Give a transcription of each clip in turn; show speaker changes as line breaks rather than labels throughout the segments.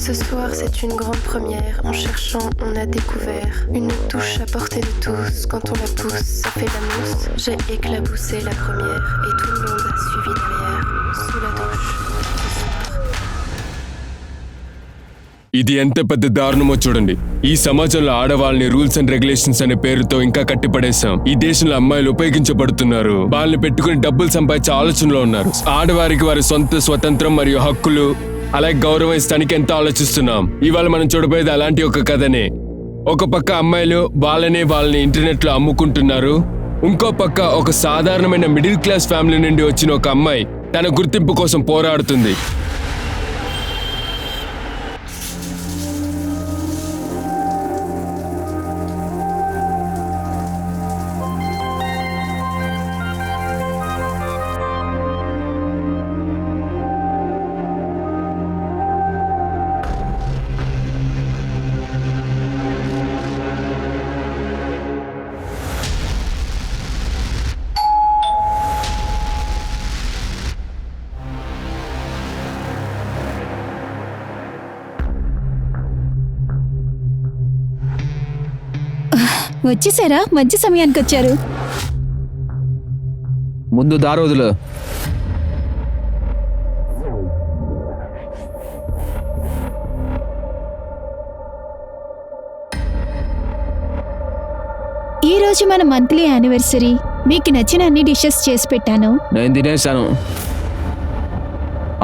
Ce soir, c'est une grande première. En cherchant, on a découvert une touche à portée de tous. Quand on la pousse, ça fait la mousse. J'ai éclaboussé la première et tout le monde a suivi derrière. Sous la douche, ce soir.
ఇది ఎంత పెద్ద దారుణమో చూడండి. ఈ సమాజంలో ఆడవాళ్ళని rules and regulations అనే పేరుతో ఇంకా కట్టిపడేశాం. ఈ దేశంలో అమ్మాయిలు ఉపయోగించబడుతున్నారు. వాళ్ళని పెట్టుకుని డబ్బులు సంపాదించే ఆలోచనలో ఉన్నారు. ఆడవారికి వారి సొంత స్వతంత్రం మరియు హక్కులు అలాగే గౌరవం ఇస్తానికి ఎంతో ఆలోచిస్తున్నాం. ఇవాళ మనం చూడబోయేది అలాంటి ఒక కథనే. ఒక పక్క అమ్మాయిలు వాళ్ళని ఇంటర్నెట్ లో అమ్ముకుంటున్నారు. ఇంకో పక్క ఒక సాధారణమైన మిడిల్ క్లాస్ ఫ్యామిలీ నుండి వచ్చిన ఒక అమ్మాయి తన గుర్తింపు కోసం పోరాడుతుంది.
వచ్చేసారా? మంచి సమయానికి వచ్చారు.
ముందు దారోదులు.
ఈ రోజు మన మంత్లీ యానివర్సరీ. మీకు నచ్చిన అన్ని డిషెస్ చేసి పెట్టాను.
నేను తినేసాను.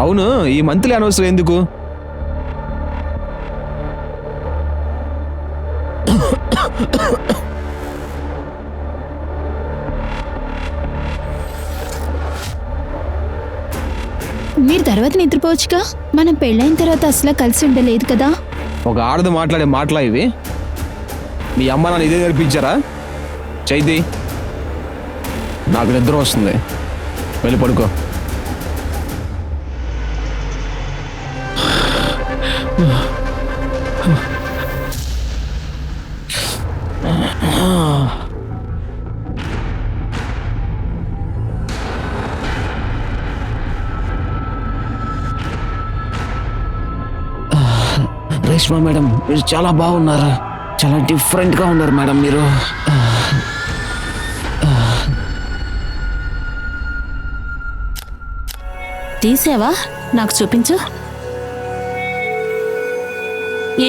అవును, ఈ మంత్లీ యానివర్సరీ ఎందుకు?
మీరు తర్వాత నిద్రపోవచ్చుగా. మనం పెళ్ళైన తర్వాత అసలు కలిసి ఉండలేదు కదా.
ఒక ఆడది మాట్లాడే మాటలా ఇవి? మీ అమ్మ నాన్న ఇదే నేర్పించారా? చైతి, నాకు నిద్ర వస్తుంది, వెళ్ళి పడుకో. రేష్మా మేడం, మీరు చాలా బాగున్నారు. చాలా డిఫరెంట్గా ఉన్నారు మేడం మీరు.
తీసావా? నాకు చూపించు.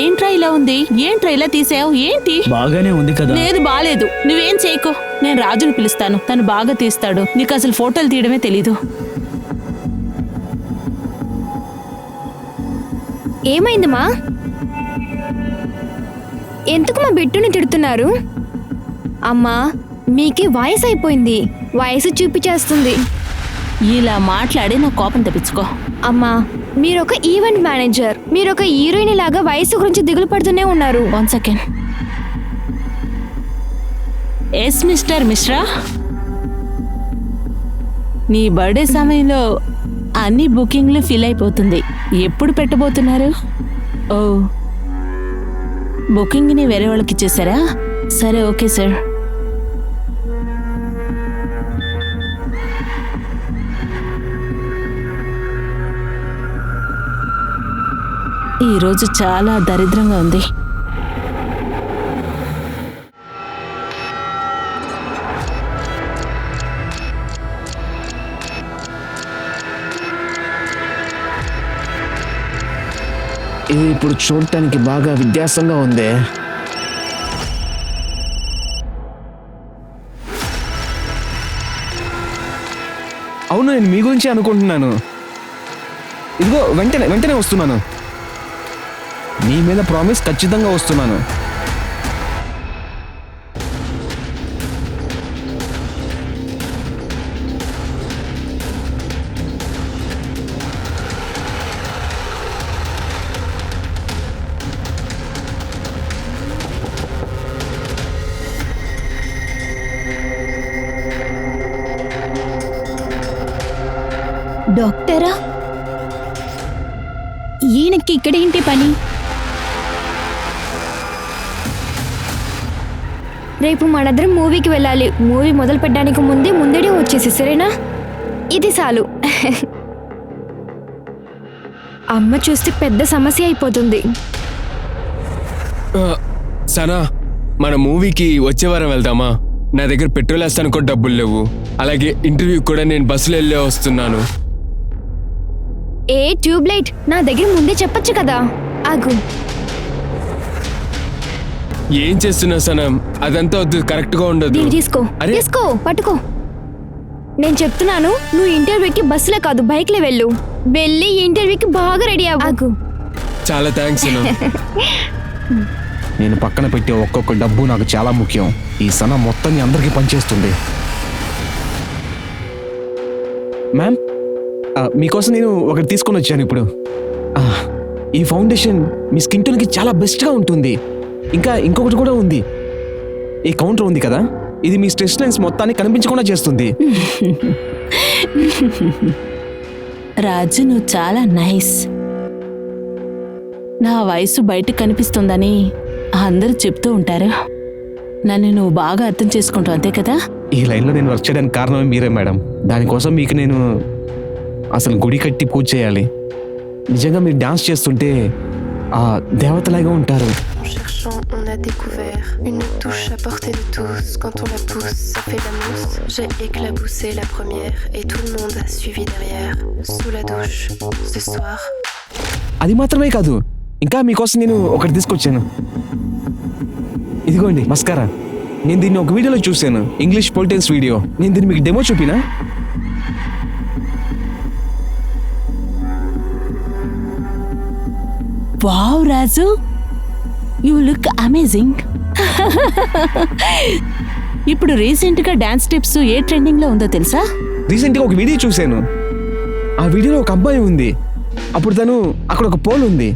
ఏంట్రా ఇలా ఉంది? ఏంట్రా ఇలా తీసావు? ఏంటి?
బాగానే ఉంది కదా.
లేదు, బాలేదు. నువ్వేం చేయకు. నేను రాజుని పిలుస్తాను, తను బాగా తీస్తాడు. నీకు అసలు ఫోటోలు తీయడమే తెలీదు.
ఏమైందమ్మా? ఎందుకు మా బిట్టుని తిడుతున్నారు? అమ్మా, మీకే వయసు అయిపోయింది. వయసు చూపించేస్తుంది.
ఇలా మాట్లాడి నా కోపం తెప్పించుకో.
అమ్మా, మీరొక ఈవెంట్ మేనేజర్. మీరొక హీరోయిన్ లాగా వయసు గురించి దిగులు పడుతూనే ఉన్నారు.
1 సెకండ్. ఎస్ మిస్టర్ మిశ్రా, నీ బర్త్డే సమయంలో అన్ని బుకింగ్లు ఫిల్ అయిపోతుంది. ఎప్పుడు పెట్టబోతున్నారు? ఓ, బుకింగ్ని వేరే వాళ్ళకి ఇచ్చేసారా? సరే, ఓకే సార్. ఈరోజు చాలా దరిద్రంగా ఉంది.
ఇది ఇప్పుడు చూడటానికి బాగా విధ్యాసంగా ఉంది. అవును, నేను మీ గురించి అనుకుంటున్నాను. ఇదిగో వెంటనే వస్తున్నాను. నీ మీద ప్రామిస్, ఖచ్చితంగా వస్తున్నాను.
డాక్టరా? ఈయనకి ఇక్కడేంటి పని?
రేపు మనందరం మూవీకి వెళ్ళాలి. మూవీ మొదలు పెట్టడానికి ముందే వచ్చేసి, సరేనా? ఇది చాలు. అమ్మ చూస్తే పెద్ద సమస్య అయిపోతుంది.
సనా, మన మూవీకి వచ్చే వారం వెళ్దామా? నా దగ్గర పెట్రోల్ వేస్తాను కూడా డబ్బులు లేవు. అలాగే ఇంటర్వ్యూ కూడా నేను బస్సులో వెళ్ళే వస్తున్నాను.
ఏ ట్యూబ్లైట్, నా దగ్గర ముందే చెప్పొచ్చు కదా. ఆగు.
ఏం చేస్తున్నావు సనా? అదంతా వద్దు, కరెక్ట్ గా ఉండదు.
దీన్ని తీసుకో.
అరే.
తీసుకో, పట్టుకో. నేను చెప్తున్నాను, నువ్వు ఇంటర్వ్యూకి బస్సులో కాదు బైక్లో వెళ్ళు. వెళ్ళి ఇంటర్వ్యూకి బాగా రెడీ అవ్వు. ఆగు.
చాలా థ్యాంక్స్ సనా.
నేను పక్కన పెట్టే ఒక్కొక్క డబ్బు నాకు చాలా ముఖ్యం. ఈ సన మొత్తం అందరికీ పనిచేస్తుంది. మ్యామ్, మీకోసం నేను ఒకటి తీసుకొని వచ్చాను ఇప్పుడు. ఈ ఫౌండేషన్ మీ స్కిన్ టోన్కి చాలా బెస్ట్గా ఉంటుంది. ఇంకా ఇంకొకటి కూడా ఉంది. ఈ కౌంటర్ ఉంది కదా, ఇది మీ స్ట్రెస్ లైన్స్ మొత్తాన్ని కనిపించకుండా చేస్తుంది.
రాజు, నువ్వు చాలా నైస్. నా వయసు బయటకు కనిపిస్తుందని అందరూ చెప్తూ ఉంటారు. నన్ను నువ్వు బాగా అర్థం చేసుకుంటావు, అంతే కదా?
ఈ లైన్లో నేను వర్క్ చేయడానికి కారణమే మీరే మేడం. దానికోసం మీకు నేను అసలు గుడి కట్టి పూజ చేయాలి. నిజంగా మీరు డాన్స్ చేస్తుంటే ఆ దేవతలాగా ఉంటారు.
En cherchant, on a découvert une touche à portée de tous. Quand on la pousse, ça fait la mousse. J'ai éclaboussé la première et tout le monde a suivi derrière. Sous la douche, ce soir.
అది మాత్రమే కాదు, ఇంకా మీకోసం నేను ఒకటి తీసుకొచ్చాను. ఇదిగోండి mascara. నేను దీన్ని ఒక వీడియోలో చూశాను, ఇంగ్లీష్ పొలిటిక్స్ వీడియో. నేను దీన్ని మీకు డెమో చూపినా?
Wow Raju, you look amazing. ఇప్పుడు రీసెంట్గా డాన్స్ స్టెప్స్ ఏ ట్రెండింగ్లో ఉందో తెలుసా?
రీసెంట్గా ఒక వీడియో చూశాను. ఆ వీడియోలో ఒక అబ్బాయి ఉంది. అప్పుడు తను అక్కడ ఒక పోల్ ఉంది,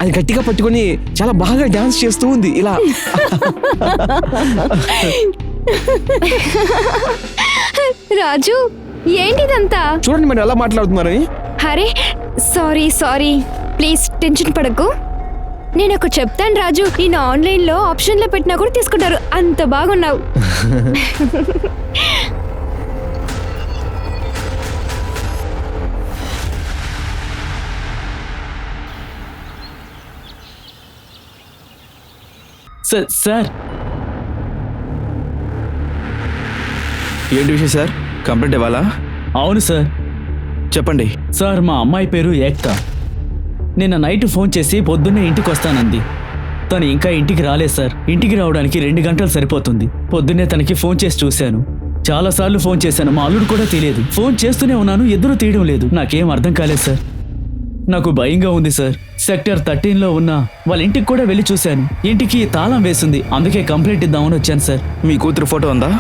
అది గట్టిగా పట్టుకొని చాలా బాగా డాన్స్ చేస్తూ ఉంది ఇలా.
రాజు, ఏంటిదంతా?
చూడండి మరి ఎలా మాట్లాడుతున్నారని.
అరే సారీ, ప్లీజ్ టెన్షన్ పడకు. నేను ఒక చెప్తాను రాజు, నేను ఆన్లైన్లో ఆప్షన్లో పెట్టినా కూడా తీసుకుంటారు. అంత బాగున్నావు.
సార్,
ఏంటి విషయం సార్? కంప్లైంట్ ఇవ్వాలా?
అవును సార్.
చెప్పండి
సార్, మా అమ్మాయి పేరు ఏక్తా. నిన్న నైట్ ఫోన్ చేసి పొద్దున్నే ఇంటికి వస్తానంది. తను ఇంకా ఇంటికి రాలేదు సార్. ఇంటికి రావడానికి 2 గంటలు సరిపోతుంది. పొద్దున్నే తనకి ఫోన్ చేసి చూశాను. చాలాసార్లు ఫోన్ చేశాను, మా అల్లుడు కూడా తెలియదు. ఫోన్ చేస్తూనే ఉన్నాను, ఎదురు తీయడం లేదు. నాకేం అర్థం కాలేదు సార్. నాకు భయంగా ఉంది సార్. సెక్టర్ 13లో ఉన్న వాళ్ళ ఇంటికి కూడా వెళ్ళి చూశాను. ఇంటికి తాళం వేసింది. అందుకే కంప్లైంట్ ఇద్దామని వచ్చాను సార్.
మీ కూతురు ఫోటో ఉందా?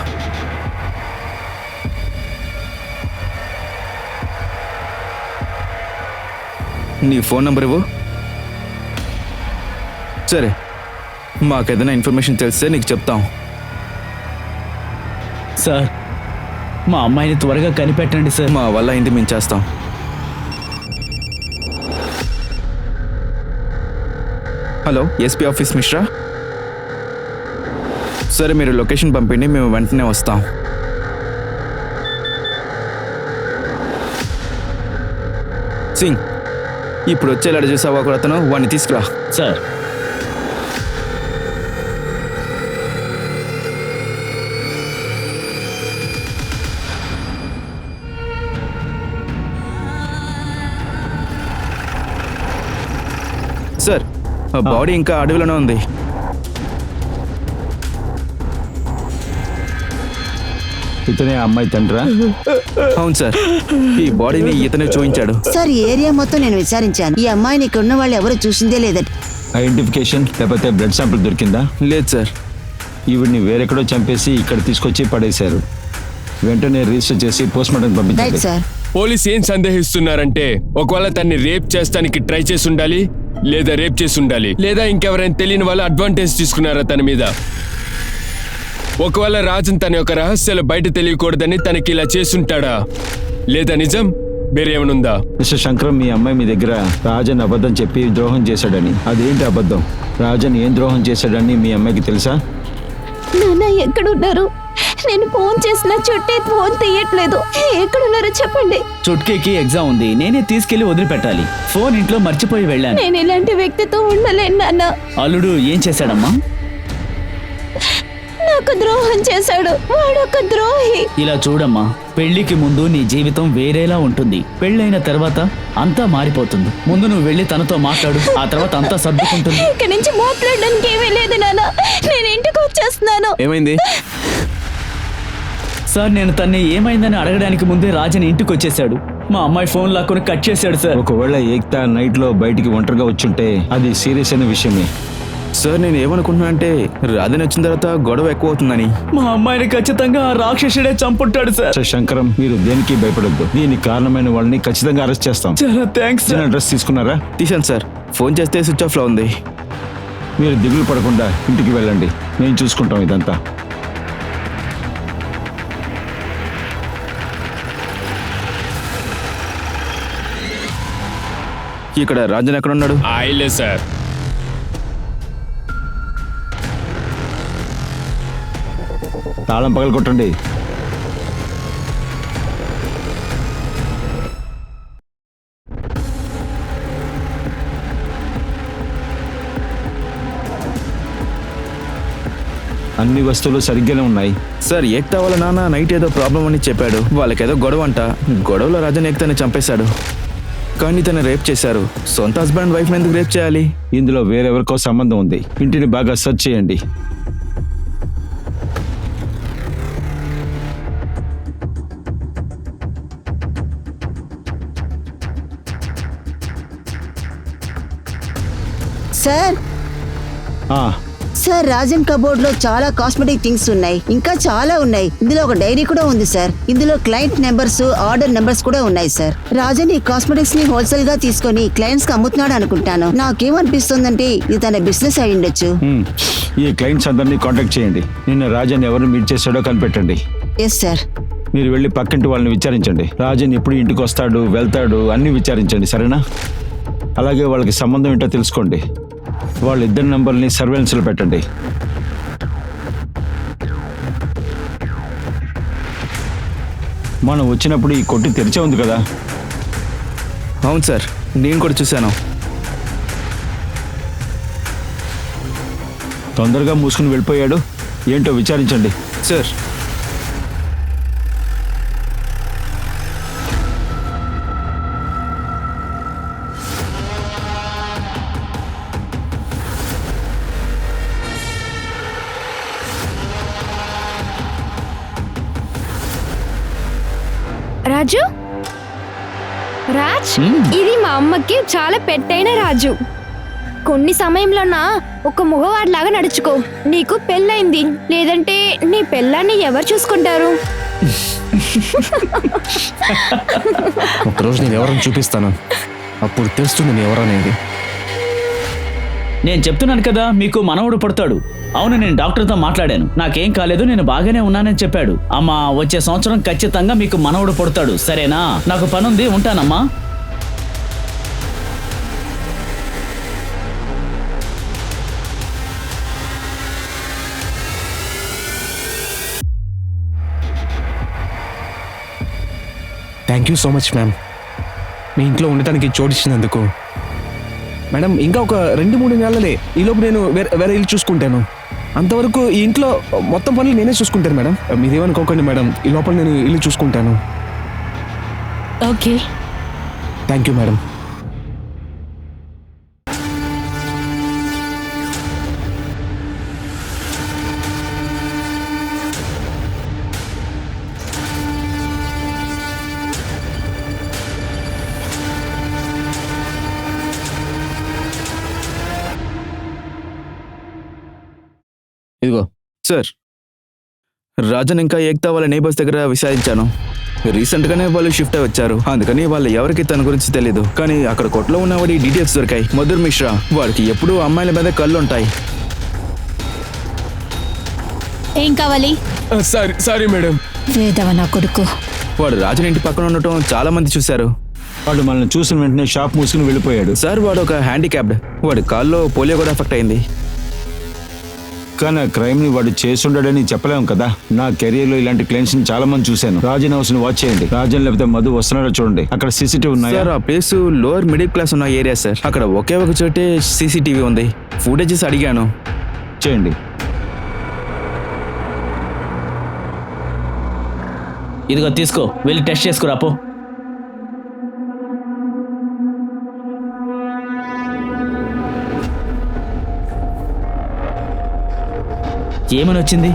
నీ ఫోన్ నెంబర్ ఇవ్వు. సరే, మాకేదైనా ఇన్ఫర్మేషన్ తెలిస్తే నీకు చెప్తాం.
సార్, మా అమ్మాయిని త్వరగా కనిపెట్టండి సార్.
మా వల్ల అయింది మేము చేస్తాం. Hello, SP office Mishra. సరే, మీరు లొకేషన్ పంపిండి, మేము వెంటనే వస్తాం. సింగ్, ఇప్పుడు వచ్చేలాడు చూసావా కూడా అతను, వాడిని తీసుకురా.
సార్,
సార్, ఆ బాడీ ఇంకా అడవిలోనే ఉంది.
ఇతనే అమ్మాయి తండ్రా?
అవును సార్, ఈ బాడీని ఇతనే చూపించాడు.
సార్, ఈ ఏరియా మొత్తం నేను విచారించాను. ఈ అమ్మాయిని ఇక్కడ ఉన్న వాళ్ళు ఎవరు చూసిందే లేదట.
ఐడెంటిఫికేషన్ లేకపోతే బ్లడ్ శాంపిల్ దొరికిందా?
లేదు సార్.
ఈవిడ్ని వేరెక్కడో చంపేసి ఇక్కడ తీసుకొచ్చి పడేశారు. వెంటనే రిజిస్టర్ చేసి పోస్ట్ మార్టం
రైట్
పంపించండి.
సార్.
పోలీస్ ఏం సందేహిస్తున్నారంటే, ఒకవేళ తన్ని రేప్ చేస్తానికి ట్రై చేసి ఉండాలి, లేదా రేప్ చేసి ఉండాలి, లేదా ఇంకెవరైనా తెలియని వాళ్ళు అడ్వాంటేజ్ తీసుకున్నారా తన మీద. ఒకవేళ రాజన్ తన యొక్క రహస్యాలు బయట తెలియకూడదని తనకి ఇలా చేసుంటాడా, లేదా నిజం వేరేమనుందా?
మిస్టర్ శంకరం, మీ అమ్మాయి మీ దగ్గర రాజన్ అబద్ధం చెప్పి ద్రోహం చేశాడని. అదేంటి అబద్ధం? రాజన్ ఏం ద్రోహం చేశాడని మీ అమ్మాయికి తెలుసా?
నాన్న ఎక్కడున్నారు? నేను ఫోన్ చేసిన చుట్టే ఫోన్ తీయట్లేదు. ఎక్కడున్నారో చెప్పండి.
చుట్కీకి ఎగ్జామ్ ఉంది, నేనే తీసుకెళ్లి వదిలిపెట్టాలి. ఫోన్ ఇంట్లో మర్చిపోయి వెళ్ళాను.
నేను ఇలాంటి వ్యక్తితో ఉండలేను నాన్న.
అల్లుడు ఏం చేశాడమ్మా?
నాకు ద్రోహం చేశాడు. వాడొక ద్రోహి.
ఇలా చూడమ్మా, పెళ్లికి ముందు నీ జీవితం వేరేలా ఉంటుంది, పెళ్ళైన తర్వాత అంతా మారిపోతుంది. ముందు నువ్వు వెళ్ళి తనతో మాట్లాడు, ఆ తర్వాత అంతా సర్దుకుంటుంది.
ఇక్కడి నుంచి మాట్లాడడానికి ఏమీ లేదు నాన్న. నేను ఇంటికి వచ్చేస్తున్నాను.
ఏమైంది?
సార్, నేను తన్ని ఏమైందని అడగడానికి ముందే రాజన్ ఇంటికి వచ్చేసాడు. మా అమ్మాయి ఫోన్ లాక్కుని కట్ చేశాడు సార్.
ఒకవేళ ఏక్తా నైట్ లో బయటికి ఒంటరిగా వచ్చుంటే అది సీరియస్ అయిన విషయమే.
సార్ నేను ఏమనుకుంటున్నా అంటే రాధని వచ్చిన తర్వాత గొడవ ఎక్కువ అవుతుందని.
మా అమ్మాయిని ఖచ్చితంగా ఆ రాక్షసుడే చంపుంటాడు సార్.
సార్ శంకరం, మీరు దేనికి భయపడొద్దు. దీనికి కారణమైన వాళ్ళని ఖచ్చితంగా అరెస్ట్ చేస్తాం.
చాలా థ్యాంక్స్ సార్.
అడ్రస్ తీసుకున్నారా?
తీసాను సార్. ఫోన్ చేస్తే స్విచ్ ఆఫ్ లో ఉంది.
మీరు దిగులు పడకుండా ఇంటికి వెళ్ళండి, మేము చూసుకుంటాం ఇదంతా.
ఇక్కడ రాజన్ ఎక్కడ ఉన్నాడు?
ఆయలే సార్.
తాళం పగలు కొట్టండి. అన్ని వస్తువులు సరిగ్గానే ఉన్నాయి.
సార్ ఏక్తా వాళ్ళ నాన్న నైట్ ఏదో ప్రాబ్లం అని చెప్పాడు. వాళ్ళకేదో గొడవ అంట. గొడవలో రాజన్ ఏక్తాని చంపేశాడు. కానీ తను రేప్ చేశారు. సొంత హస్బెండ్ వైఫ్ ఎందుకు రేప్ చేయాలి?
ఇందులో వేరెవరికో సంబంధం ఉంది. ఇంటిని బాగా సెర్చ్ చేయండి.
సార్ సార్ రాజన్ కబోర్డ్ లో చాలా కాస్మెటిక్ థింగ్స్ ఉన్నాయి. ఇంకా చాలా ఉన్నాయి. ఇందులో ఒక డైరీ కూడా ఉంది సార్. ఇందులో క్లయింట్ నెంబర్స్, ఆర్డర్ నెంబర్స్ కూడా ఉన్నాయి సార్. రాజన్ ఈ కాస్మెటిక్స్ ని హోల్సేల్ గా తీసుకొని క్లయింట్స్ కి అమ్ముతున్నాడు అనుకుంటాను. నాకేమనిపిస్తుందంటే ఇది తన బిజినెస్ అయి ఉండొచ్చు.
ఈ క్లయింట్స్ అందరినీ కాంటాక్ట్ చేయండి. నిన్న రాజన్ ఎవరు మీట్ చేశాడో కనిపెట్టండి.
Yes sir.
మీరు వెళ్ళి పక్కింటి వాళ్ళని విచారించండి. రాజన్ ఎప్పుడు ఇంటికి వస్తాడు, వెళ్తాడు అన్నీ విచారించండి, సరేనా? అలాగే వాళ్ళకి సంబంధం ఏంటో తెలుసుకోండి. వాళ్ళిద్దరి నంబర్ని సర్వేలెన్స్లో పెట్టండి. మనం వచ్చినప్పుడు ఈ కొట్టు తెరిచే ఉంది కదా?
అవును సార్, నేను కూడా చూశాను.
తొందరగా మూసుకుని వెళ్ళిపోయాడు. ఏంటో విచారించండి.
సార్
రాజు, రాజ్, ఇది మా అమ్మకి చాలా పెట్టైన రాజు. కొన్ని సమయంలోనా ఒక మగవాడిలాగా నడుచుకో. నీకు పెళ్ళైంది, లేదంటే నీ పెళ్ళాన్ని ఎవరు చూసుకుంటారు?
ఒకరోజు నేను ఎవరని చూపిస్తాను, అప్పుడు తెలుస్తుంది నేను ఎవరనేది.
నేను చెప్తున్నాను కదా, మీకు మనవడు పుడతాడు. అవును, నేను డాక్టర్తో మాట్లాడాను. నాకేం కాలేదు, నేను బాగానే ఉన్నానని చెప్పాడు. అమ్మా, వచ్చే సంవత్సరం ఖచ్చితంగా మీకు మనవడు పుడతాడు, సరేనా? నాకు పనుంది, ఉంటానమ్మా.
Thank you so much ma'am, మీ ఇంట్లో ఉండటానికి చోటిచ్చినందుకు. మేడం, ఇంకా ఒక 2-3 నెలలే, ఈలోపు నేను వేరే ఇల్లు చూసుకుంటాను. అంతవరకు ఈ ఇంట్లో మొత్తం పనులు నేనే చూసుకుంటాను మేడం. మీరేమనుకోకండి మేడం, ఈ లోపల నేను ఇల్లు చూసుకుంటాను.
Okay,
thank you madam. ఇదిగో
సార్, రాజన్ ఇంకా ఏక్తా వాళ్ళ నేబర్స్ దగ్గర విచారించాను. రీసెంట్గానే వాళ్ళు షిఫ్ట్ అయి వచ్చారు. అందుకని వాళ్ళు ఎవరికి తన గురించి తెలీదు. కానీ అక్కడ కొట్లో ఉన్న వాడి డీటెయిల్స్ దొరికాయి. మధుర్ మిశ్రా, వాడికి ఎప్పుడూ అమ్మాయిల మీద కళ్ళు ఉంటాయి.
ఏం కావాలి?
Sorry madam.
వేదవ నా కొడుకు.
వాడు రాజన్ ఇంటి పక్కన ఉండటం చాలా మంది చూశారు.
వాడు మనల్ని చూసిన వెంటనే షాప్ మూసుకుని వెళ్ళిపోయాడు.
సార్, వాడు ఒక హ్యాండిక్యాప్డ్. వాడి కాల్లో పోలియో కూడా ఎఫెక్ట్ అయింది.
కానీ ఆ క్రైమ్ ని వాడు చేసుండడని చెప్పలేం కదా. నా కెరీర్ లో ఇలాంటి క్లయింట్స్ ని చాలా మంది చూశాను. రాజన్ హౌస్ ని వాచ్ చేయండి. రాజన్ లేకపోతే మధు వస్తున్నాడో చూడండి. అక్కడ సీసీటీవీ ఉన్నాయా?
సార్ ఆ ప్లేస్ లోవర్ మిడిల్ క్లాస్ ఉన్న ఏరియా సార్. అక్కడ ఒకే ఒక చోటే సీసీటీవీ ఉంది. ఫుటేజెస్ అడిగాను.
చేయండి.
ఇదిగో తీసుకో, వెళ్ళి టెస్ట్ చేసుకురా పో. ఏమని వచ్చింది?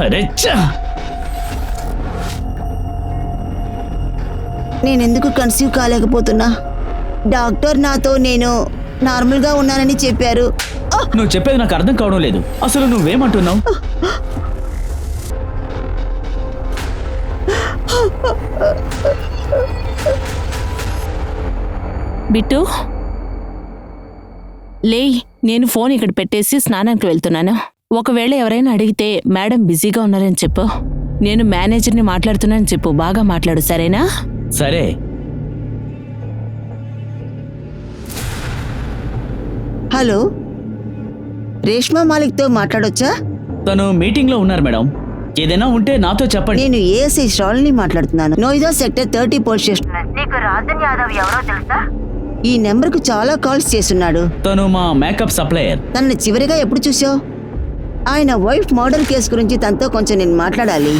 అరే చ్చా!
నేనెందుకు కన్సీవ్ కాలేకపోతున్నా? డాక్టర్ నాతో నేను నార్మల్గా ఉన్నానని చెప్పారు.
నువ్వు చెప్పేది నాకు అర్థం కావడం లేదు. అసలు నువ్వేమంటున్నావు?
బిట్టు లే, నేను ఫోన్ ఇక్కడ పెట్టేసి స్నానానికి వెళ్తున్నాను. ఒకవేళ ఎవరైనా అడిగితే మేడం బిజీగా ఉన్నారని చెప్పు. నేను మేనేజర్ని మాట్లాడుతున్నానని చెప్పు. బాగా మాట్లాడు, సరేనా?
సరే.
హలో, రేష్మా మాలిక్తో మాట్లాడొచ్చా?
తను మీటింగ్ లో ఉన్నారు మేడం. ఏదైనా ఉంటే నాతో చెప్పండి.
నేను ఏఎస్ఐ శ్రావణిని మాట్లాడుతున్నాను. Noida sector 30 police station. నీకు రాజన్ యాదవ్ ఎవరో తెలుసా? ఈ నెంబర్ కు చాలా కాల్స్ చేస్తున్నాడు.
తను మా మేకప్ సప్లయర్.
తనని చివరిగా ఎప్పుడు చూసావు? ఆయన వైఫ్ మర్డర్ కేసు గురించి తనతో కొంచెం నేను మాట్లాడాలి.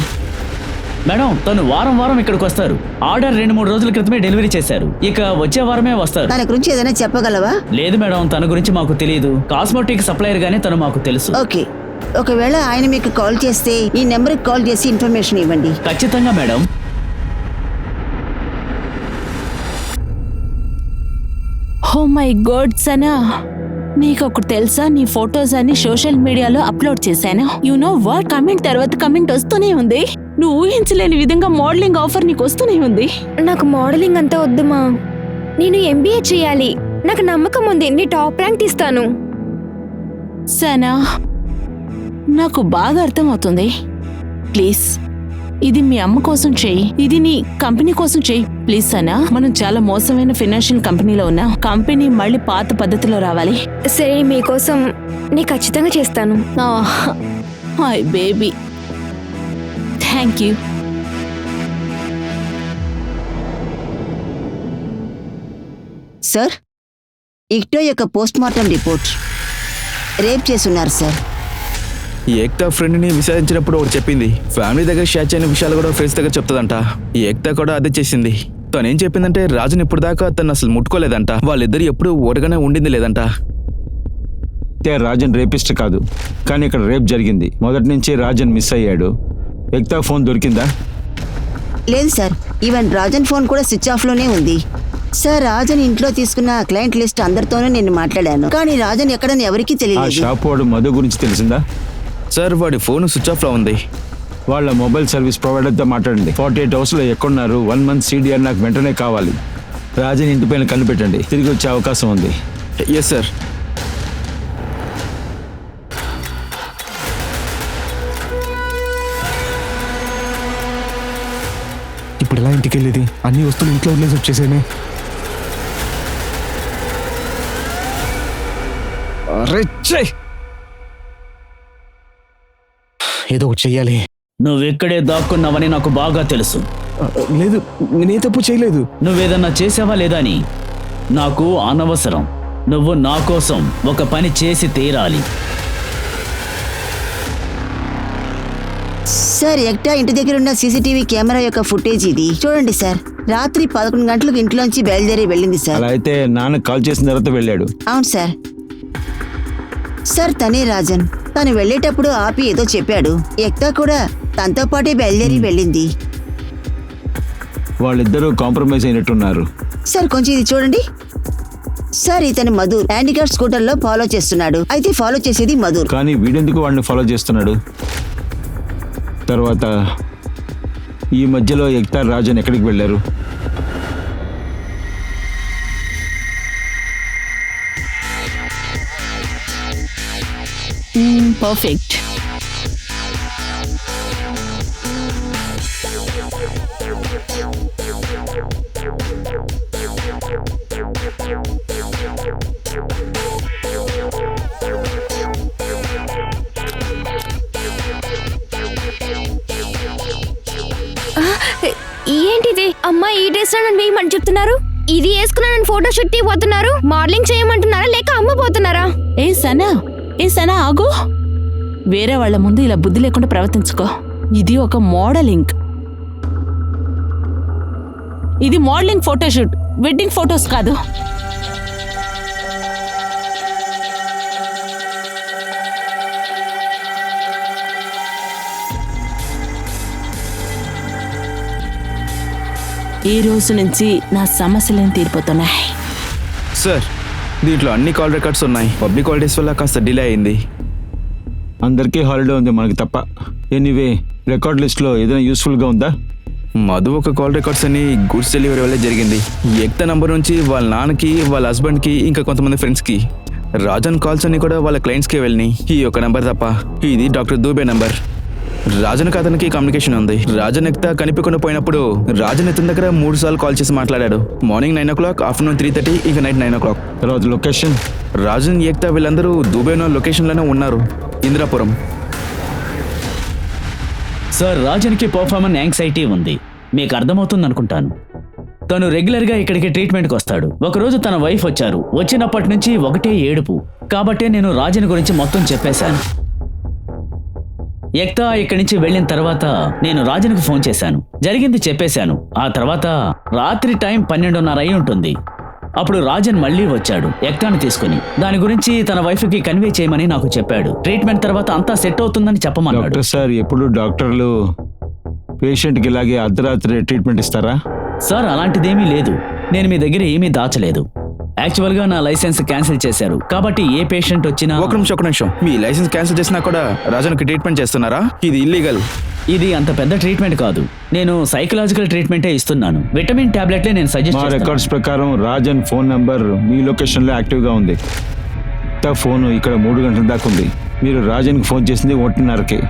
మేడం, తను వారం వారం ఇక్కడికి వస్తారు. ఆర్డర్ 2-3 రోజుల క్రితమే డెలివరీ చేశారు. ఇక వచ్చే వారమే వస్తారు.
తన గురించి ఏదైనా చెప్పగలవా?
లేదు మేడం, తన గురించి మాకు తెలియదు. కాస్మెటిక్ సప్లయర్ గానే తను మాకు తెలుసు.
ఓకే, ఒకవేళ ఆయన మీకు కాల్ చేస్తే ఈ నెంబర్కి కాల్ చేసి ఇన్ఫర్మేషన్ ఇవ్వండి.
ఖచ్చితంగా madam.
Oh my God Sana, నీకు ఒకటి తెలుసా? నీ ఫొటోస్ అన్ని సోషల్ మీడియాలో అప్లోడ్ చేశాను. You know what? కమెంట్ తర్వాత కమెంట్ వస్తూనే ఉంది. నువ్వు ఊహించలేని విధంగా మోడలింగ్ ఆఫర్ నీకు వస్తూనే ఉంది.
నాకు మోడలింగ్ అంతా వద్దుమా. నేను ఎంబీఏ చేయాలి. నాకు నమ్మకం ఉంది, నీ టాప్ ర్యాంక్ తీస్తాను.
సనా, నాకు బాగా అర్థమవుతుంది. ప్లీజ్, ఇది మీ అమ్మ కోసం చెయ్యి. ఇది నీ కంపెనీ కోసం చెయ్యి ప్లీజ్. సనా, మనం చాలా మోసమైన ఫైనాన్షియల్ కంపెనీలో ఉన్నాం. కంపెనీ మళ్ళీ పాత పద్ధతిలో రావాలి.
సరే, మీకోసం నేను ఖచ్చితంగా చేస్తాను.
Hi baby, thank you.
Sir, ఇక్టో యొక్క పోస్ట్ మార్టం రిపోర్ట్. రేప్ చేసున్నారు సార్.
ఈ ఏక్తా ఫ్రెండ్ని విచారించినప్పుడు ఒకటి చెప్పింది. ఫ్యామిలీ దగ్గర షేర్ చేయని విషయాలు కూడా ఫ్రెండ్స్ దగ్గర చెప్తుందంట. ఈ ఏక్తా కూడా అదే చేసింది. తనేం చెప్పిందంటే రాజుని ఇప్పుడు దాకా తను అసలు ముట్టుకోలేదంట. వాళ్ళిద్దరు ఎప్పుడు ఓరగానే ఉండింది లేదంట.
రాజన్ రేపిస్ట్ కాదు, కానీ ఇక్కడ రేప్ జరిగింది. మొదటి నుంచి రాజన్ మిస్ అయ్యాడు. ఏక్తా ఫోన్ దొరికిందా?
లేదు సార్, ఈవెన్ రాజన్ ఫోన్ కూడా స్విచ్ ఆఫ్ లోనే ఉంది. సార్, రాజన్ ఇంట్లో తీసుకున్న క్లయింట్ లిస్ట్ అందరితోనూ నేను మాట్లాడాను, కానీ రాజన్ ఎక్కడని ఎవరికీ
ఆ
తెలియదు.
షాప్ వాడు మధు గురించి తెలిసిందా?
సార్, వాడి ఫోన్ స్విచ్ ఆఫ్ లో ఉంది.
వాళ్ళ మొబైల్ సర్వీస్ ప్రొవైడర్తో మాట్లాడండి. 48 అవర్స్లో ఎక్కడున్నారు? 1 month CDR నాకు వెంటనే కావాలి. రాజన్ ఇంటి పైన కనిపెట్టండి. తిరిగి వచ్చే అవకాశం ఉంది.
Yes sir.
ఇప్పుడు ఎలా ఇంటికి వెళ్ళేది? అన్ని వస్తువులు ఇంట్లో వదిలేసి వచ్చేసేనే. అరే ఛే! ఏదో ఒకటి చెయ్యాలి.
నువ్వెక్కడే దాక్కున్నావని నాకు బాగా తెలుసు.
లేదు, నేనే తప్పు చేయలేదు.
నువ్వేదన్నా చేసావా లేదా అని నాకు అనవసరం. నువ్వు నా కోసం ఒక పని చేసి తీరాలి.
సార్, ఎక్టా ఇంటి దగ్గర ఉన్న సీసీటీవీ కెమెరా యొక్క ఫుటేజ్ ఇది చూడండి సార్. రాత్రి 11 గంటలకు ఇంట్లోంచి బయలుదేరి వెళ్ళింది సార్.
అలా అయితే నాన్న కాల్ చేసిన తర్వాత వెళ్ళాడు.
అవును సార్. సార్, తనే రాజన్. తను వెళ్ళేటప్పుడు ఆపి ఏదో చెప్పాడు. ఎక్తా కూడా తనతో పాటే బయలుదేరి వెళ్ళింది.
వాళ్ళిద్దరూ కాంప్రమైజ్ అయినట్టున్నారు.
సార్, కొంచెం ఇది చూడండి. సార్, ఇతను మధుర్ హ్యాండిక్యాప్ స్కూటర్లో ఫాలో చేస్తున్నాడు. అయితే ఫాలో చేసేది మధుర్.
కానీ వీడెందుకు వాడిని ఫాలో చేస్తున్నాడు? తర్వాత ఈ మధ్యలో ఎక్తా రాజన్ ఎక్కడికి వెళ్ళారు?
పర్ఫెక్ట్.
అమ్మ ఈ డ్రెస్ నన్ను వేయమని చెప్తున్నారు, ఇది వేసుకున్నా నన్ను ఫోటో షూట్ పోతున్నారు, మోడలింగ్ చేయమంటున్నారా లేక అమ్మ పోతున్నారా?
ఏ సనా ఆగు. వేరే వాళ్ళ ముందు ఇలా బుద్ధి లేకుండా ప్రవర్తించుకో. ఇది ఒక మోడలింగ్. ఇది మోడలింగ్ ఫోటోషూట్, వెడ్డింగ్ ఫోటోస్ కాదు. ఈ రోజు నుంచి నా సమస్యలను తీరిపోతున్నాయి.
సార్, దీంట్లో అన్ని కాల్ రికార్డ్స్ ఉన్నాయి. పబ్లిక్ హాలిడేస్ వల్ల కాస్త డిలే అయింది.
అందరికీ హాలిడే ఉంది, మనకి తప్ప. ఎనీవే, రికార్డ్ లిస్ట్లో ఏదైనా యూస్ఫుల్గా ఉందా?
మధు ఒక కాల్ రికార్డ్స్ అని గూడ్స్ డెలివరీ వల్లే జరిగింది. ఏక్తా నంబర్ నుంచి వాళ్ళ నాన్నకి, వాళ్ళ హస్బెండ్కి, ఇంకా కొంతమంది ఫ్రెండ్స్కి. రాజన్ కాల్స్ అన్ని కూడా వాళ్ళ క్లయింట్స్కి వెళ్ళినాయి. ఈ ఒక నెంబర్ తప్ప. ఇది డాక్టర్ దూబే నెంబర్. రాజన్కి అతనికి కమ్యూనికేషన్ ఉంది. రాజన్ ఏక్తా కనిపించకుండా పోయినప్పుడు రాజన్ ఇతని దగ్గర 3 సార్లు కాల్ చేసి మాట్లాడాడు. మార్నింగ్ 9 o'clock, ఆఫ్టర్నూన్ 3:30, ఇంకా నైట్ 9 o'clock.
తర్వాత లొకేషన్?
రాజన్ ఏక్తా వీళ్ళందరూ దుబాయ్లో లొకేషన్లోనే ఉన్నారు, ఇందిరాపురం.
సార్, రాజన్కి పర్ఫార్మెన్స్ యాంగ్జైటీ ఉంది, మీకు అర్థమవుతుంది అనుకుంటాను. తను రెగ్యులర్గా ఇక్కడికి ట్రీట్మెంట్కి వస్తాడు. ఒకరోజు తన వైఫ్ వచ్చారు. వచ్చినప్పటి నుంచి ఒకటే ఏడుపు. కాబట్టే నేను రాజన్ గురించి మొత్తం చెప్పేశాను. ఏక్తా ఇక్కడి నుంచి వెళ్ళిన తర్వాత నేను రాజన్కి ఫోన్ చేశాను, జరిగింది చెప్పేశాను. ఆ తర్వాత రాత్రి టైం 12:30 అయి ఉంటుంది. అప్పుడు రాజన్ మళ్ళీ వచ్చాడు ఏక్తాని తీసుకుని. దాని గురించి తన వైఫ్కి కన్వే చేయమని నాకు చెప్పాడు. ట్రీట్మెంట్ తర్వాత అంతా సెట్ అవుతుందని చెప్పమన్నాడు.
డాక్టర్ సార్, ఎప్పుడు డాక్టర్లు పేషెంట్కి ఇలాగే అర్ధరాత్రి ట్రీట్మెంట్ ఇస్తారా?
సార్, అలాంటిదేమీ లేదు. నేను మీ దగ్గర ఏమీ దాచలేదు. యాక్చువల్గా నా లైసెన్స్ క్యాన్సిల్ చేశారు, కాబట్టి ఏ పేషెంట్ వచ్చినా...
ఒక నిమిషం. మీ లైసెన్స్ క్యాన్సిల్ చేసినా కూడా రాజన్కి ట్రీట్మెంట్ చేస్తున్నారా? ఇది ఇల్లీగల్.
ఇది అంత పెద్ద ట్రీట్మెంట్ కాదు. నేను సైకలాజికల్ ట్రీట్మెంటే ఇస్తున్నాను. విటమిన్ టాబ్లెట్లే నేను సజెస్ట్
మా
చేస్తాను.
రికార్డ్స్ ప్రకారం రాజన్ ఫోన్ నంబర్ మీ లొకేషన్లో యాక్టివ్గా ఉంది. ఫోన్ ఇక్కడ 3 గంటల దాకా ఉంది. మీరు రాజన్కి ఫోన్ చేసింది 1:30కి.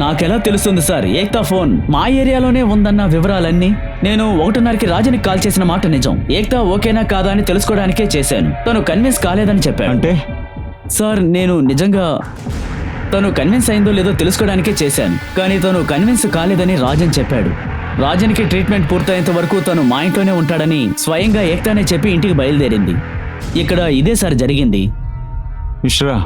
నాకెలా తెలుస్తుంది సార్? ఏక్తా ఫోన్ మా ఏరియాలోనే ఉందన్న వివరాలన్నీ. నేను 1:30కి రాజన్కి కాల్ చేసిన మాట నిజం. ఏక్తా ఓకేనా కాదా అని తెలుసుకోవడానికే చేశాను. తను కన్విన్స్ కాలేదని చెప్పాడు.
అంటే
సార్, నేను నిజంగా తను కన్విన్స్ అయిందో లేదో తెలుసుకోవడానికే చేశాను. కానీ తను కన్విన్స్ కాలేదని రాజన్ చెప్పాడు. రాజన్కి ట్రీట్మెంట్ పూర్తయ్యేంత వరకు తను మా ఇంట్లోనే ఉంటాడని స్వయంగా ఏక్తానే చెప్పి ఇంటికి బయలుదేరింది. ఇక్కడ ఇదే సార్ జరిగింది.
మిశ్రా,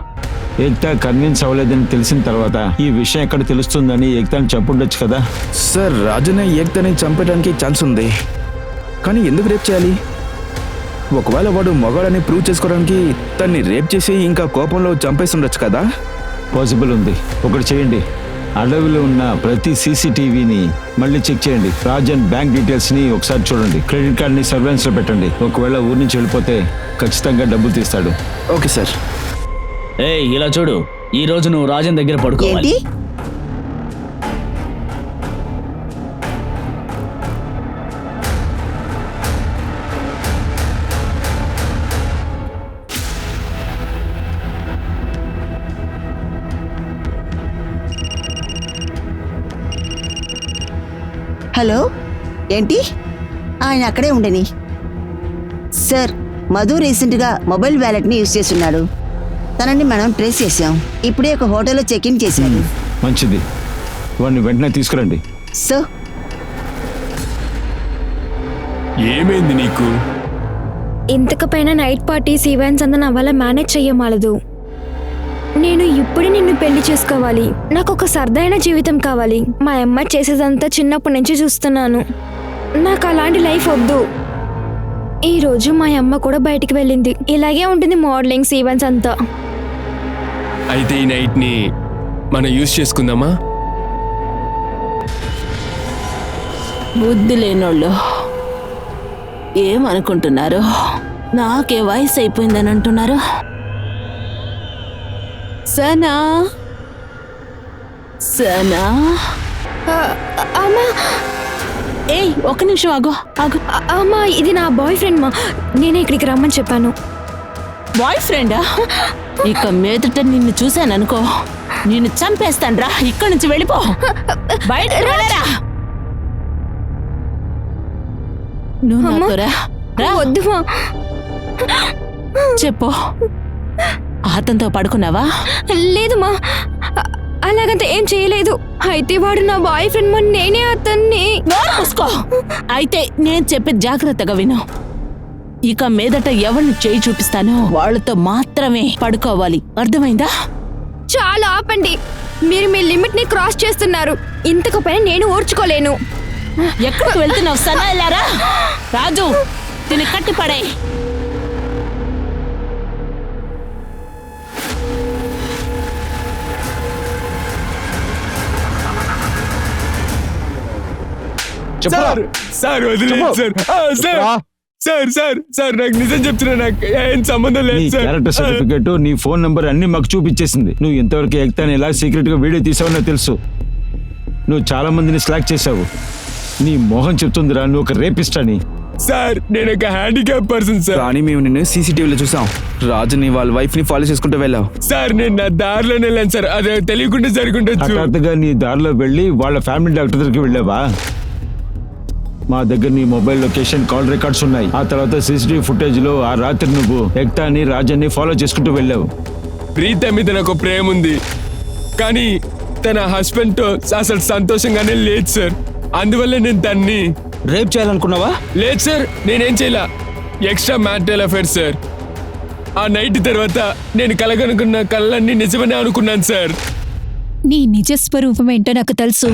ఏక్తా కన్విన్స్ అవ్వలేదని తెలిసిన తర్వాత ఈ విషయం ఎక్కడ తెలుస్తుందని ఏక్తాని చెప్పుండొచ్చు కదా?
సార్, రాజునే ఏక్తాని చంపేయడానికి ఛాన్స్ ఉంది. కానీ ఎందుకు రేప్ చేయాలి? ఒకవేళ వాడు మగాడని ప్రూవ్ చేసుకోవడానికి తన్ని రేప్ చేసి ఇంకా కోపంలో చంపేసి ఉండొచ్చు కదా?
పాసిబుల్ ఉంది. ఒకటి చేయండి, అడవిలో ఉన్న ప్రతి CCTVని మళ్ళీ చెక్ చేయండి. రాజన్ బ్యాంక్ డీటెయిల్స్ని ఒకసారి చూడండి. క్రెడిట్ కార్డ్ని సర్వేలెన్స్లో పెట్టండి. ఒకవేళ ఊరి నుంచి వెళ్ళిపోతే ఖచ్చితంగా డబ్బులు తీస్తాడు.
Okay sir.
ఏయ్, ఇలా చూడు, ఈ రోజు నువ్వు రాజన్ దగ్గర పడుకోవాలి.
ఏంటి? హలో, ఏంటి? ఆయన అక్కడే ఉండని. సార్, మధు రీసెంట్గా మొబైల్ వ్యాలెట్ని యూజ్ చేస్తున్నాడు. తనని మనం ట్రేస్ చేసాం. ఇప్పుడే ఒక హోటల్లో చెక్-ఇన్ చేశాడు.
మంచిది, వాడిని వెంటనే తీసుకురండి.
సో
ఏమైంది నీకు?
ఇంతకపోయినా నైట్ పార్టీస్ ఈవెంట్స్ అంతా నా వల్ల మేనేజ్ చెయ్యమాలదు. నేను ఇప్పుడే నిన్ను పెళ్లి చేసుకోవాలి. నాకు ఒక సరదైన జీవితం కావాలి. మా అమ్మ చేసేదంతా చిన్నప్పటి నుంచి చూస్తున్నాను. నాకు అలాంటి లైఫ్ వద్దు. ఈ రోజు మా అమ్మ కూడా బయటికి వెళ్ళింది. ఇలాగే ఉంటుంది మోడలింగ్స్ ఈవెంట్స్ అంతా.
అయితే ఈ నైట్ని మనం యూజ్ చేసుకుందామా?
బుద్ధి లేనోళ్ళు ఏమనుకుంటున్నారు? నాకే వయసు అయిపోయిందని అంటున్నారు. సనా
అమ్మా,
ఏయ్, ఒక్క నిమిషం ఆగు.
అమ్మా, ఇది నా బాయ్ ఫ్రెండ్ మా. నేనే ఇక్కడికి రమ్మని చెప్పాను.
బాయ్ ఫ్రెండా? ఇక మీదట నిన్ను చూశాననుకో, నిన్ను చంపేస్తాన్రా. ఇక్కడి నుంచి వెళ్ళిపో. బయటకు వెళ్ళరా. నువ్వు నాతో రా.
వద్దు మా.
చెప్పు, అతనితో పడుకున్నావా?
లేదు మా, అలాగంత ఏం చేయలేదు. అయితే వాడు నా బాయ్ ఫ్రెండ్, మరి నేనే అతన్ని.
నోరు మూసుకో. అయితే నేను చెప్పేది జాగ్రత్తగా విను. ఇక మీదట ఎవరిని చేయి చూపిస్తానో వాళ్ళతో మాత్రమే పడుకోవాలి, అర్థమైందా?
చాలా ఆపండి, మీరు మీ లిమిట్ ని క్రాస్ చేస్తున్నారు. ఇంతకు పైన నేను ఓర్చుకోలేను.
ఎక్కడికి వెళ్తున్నావు సనా? వెళ్ళారా రాజు, తిని కట్టి పడే.
సార్ సార్ వదిలేదు sir. Sir sir sir sir నాకు నిజం చెప్తున్నా, నాకు ఏం సంబంధం
నీ
లేదు సార్.
క్యారెక్టర్ సర్టిఫికేట్, నీ ఫోన్ నంబర్ అన్ని మాకు చూపించేసింది. నువ్వు ఇంతవరకు ఎక్తాను ఎలా సీక్రెట్ గా వీడియో తీసావో తెలుసు. నువ్వు చాలా మందిని స్లాక్ చేసావు. నీ మోహం చెప్తుందిరా నువ్వు ఒక రేపిస్ట్ అని.
సార్ నేను ఒక హ్యాండిక్యాప్ పర్సన్ సార్.
కానీ మేము నిన్ను సీసీటీవీలో చూసాం. రాజుని వాళ్ళ వైఫ్ ని ఫాలో చేసుకుంటూ వెళ్ళావు.
సార్ నేను నా దారిలోనే వెళ్ళాను సార్, అదే తెలియకుండా జరుగుండొచ్చు.
హఠాత్తుగా నీ దారిలో వెళ్ళి వాళ్ళ ఫ్యామిలీ డాక్టర్ దగ్గరికి వెళ్ళావా? మా దగ్గర నీ మొబైల్ లొకేషన్, కాల్ రికార్డ్స్ ఉన్నాయి. ఆ తర్వాత సీసీటీవీ ఫుటేజ్ లో ఆ రాత్రి నువ్వు ఎక్తాని రాజన్ని ఫాలో చేసుకుంటూ వెళ్ళావు.
ప్రీత మీద నాకు ప్రేమ ఉంది, కానీ తన హస్బెండ్ తో అసలు సంతోషంగానే లేదు సార్. అందువల్ల నేను తన్ని
రేప్ చేయాలనుకున్నావా?
లేదు సార్, నేనేం చేయలా. Extra marital affair sir. ఆ నైట్ తర్వాత నేను కలగనుకున్న కళ్ళన్నీ నిజమనే అనుకున్నాను సార్.
నీ నిజస్వరూపం ఏంటో నాకు తెలుసు.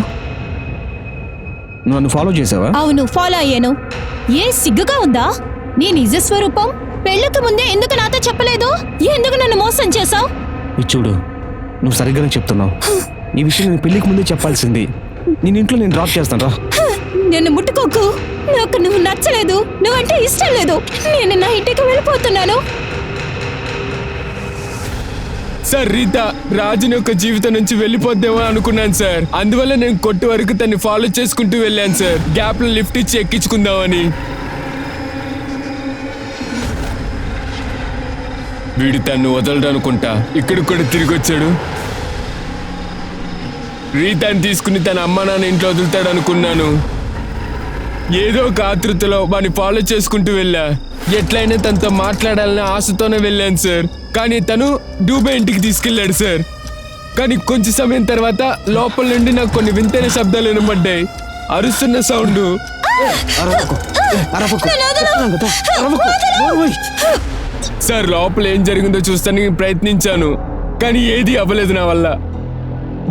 నువ్వు నన్ను ఫాలో చేసావా?
అవును, ఫాలో అయ్యాను. ఏ సిగ్గుగా ఉందా? నీ నిజస్వరూపం పెళ్ళికి ముందే ఎందుకు నాతో చెప్పలేదు? ఎందుకు నన్ను మోసం చేశావు?
చూడు, నువ్వు సరిగ్గానే చెప్తున్నావు. ఈ విషయం నేను పెళ్లికి ముందే చెప్పాల్సింది. నేను ఇంట్లో నేను డ్రాప్ చేస్తాను రా.
నన్ను ముట్టుకోకు, నాకు నువ్వు నచ్చలేదు, నువ్వంటే ఇష్టం లేదు. నేను నా ఇంటికి వెళ్ళిపోతున్నాను.
సార్ రీత రాజుని యొక్క జీవితం నుంచి వెళ్ళిపోద్దేమో అనుకున్నాను సార్. అందువల్ల నేను కొట్టు వరకు తన్ని ఫాలో చేసుకుంటూ వెళ్ళాను సార్, గ్యాప్ లో లిఫ్ట్ ఇచ్చి ఎక్కించుకుందామని. వీడు తన్ను వదలడు అనుకుంటా ఇక్కడికి కూడా తిరిగి వచ్చాడు. రీతాని తీసుకుని తన అమ్మ నాన్న ఇంట్లో వదులుతాడు అనుకున్నాను. ఏదో ఒక ఆతృతలో వాడిని ఫాలో చేసుకుంటూ వెళ్ళా. ఎట్లయినా తనతో మాట్లాడాలనే ఆశతోనే వెళ్ళాను సార్. కానీ తను డూబే ఇంటికి తీసుకెళ్లాడు సార్. కానీ కొంచెం సమయం తర్వాత లోపల నుండి నాకు కొన్ని వింతైన శబ్దాలు వినబడ్డాయి. అరుస్తున్న సౌండ్. సార్ లోపల ఏం జరిగిందో చూస్తానికి ప్రయత్నించాను, కానీ ఏది అవ్వలేదు నా వల్ల.